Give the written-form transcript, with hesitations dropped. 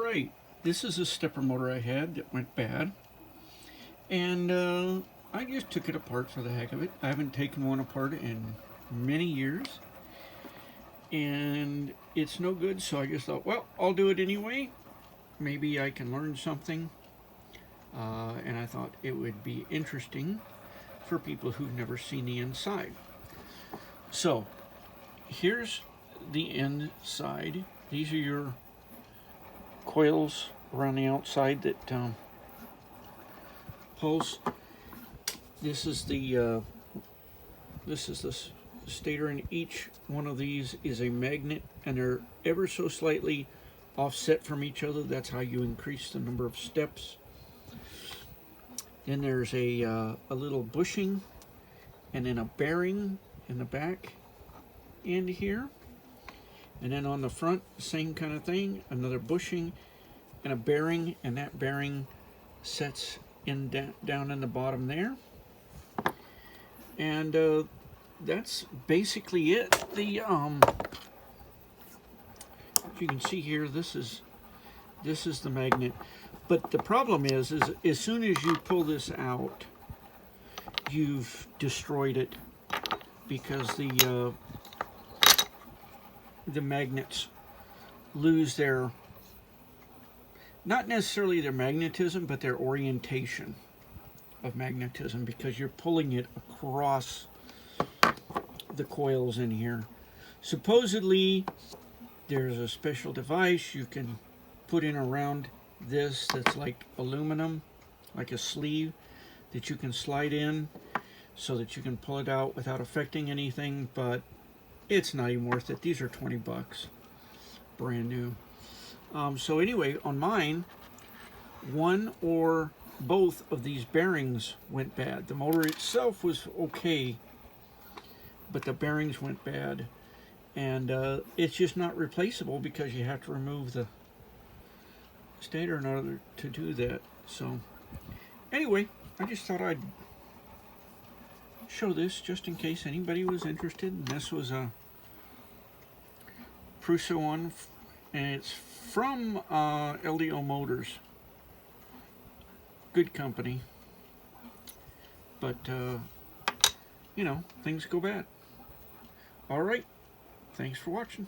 Alright, this is a stepper motor I had that went bad, and I just took it apart for the heck of it. I haven't taken one apart in many years, and it's no good, so I just thought, well, I'll do it anyway. Maybe I can learn something, and I thought it would be interesting for people who've never seen the inside. So here's the inside. These are your coils around the outside that pulse. This is the stator, and each one of these is a magnet, and they're ever so slightly offset from each other. That's how you increase the number of steps. Then there's a little bushing, and then a bearing in the back end here. And then on the front, same kind of thing, another bushing and a bearing, and that bearing sets in down in the bottom there. And that's basically it. The you can see here, this is the magnet. But the problem is as soon as you pull this out, you've destroyed it, because the magnets lose their, not necessarily their magnetism, but their orientation of magnetism, because you're pulling it across the coils in here. Supposedly there's a special device you can put in around this that's like aluminum, like a sleeve, that you can slide in so that you can pull it out without affecting anything, but it's not even worth it. These are 20 bucks, brand new. So anyway, on mine, one or both of these bearings went bad. The motor itself was okay, but the bearings went bad, and it's just not replaceable, because you have to remove the stator in order to do that. So anyway, I just thought I'd show this just in case anybody was interested. And this was a Prusa one, and it's from LDO Motors. Good company, but you know, things go bad. All right, thanks for watching.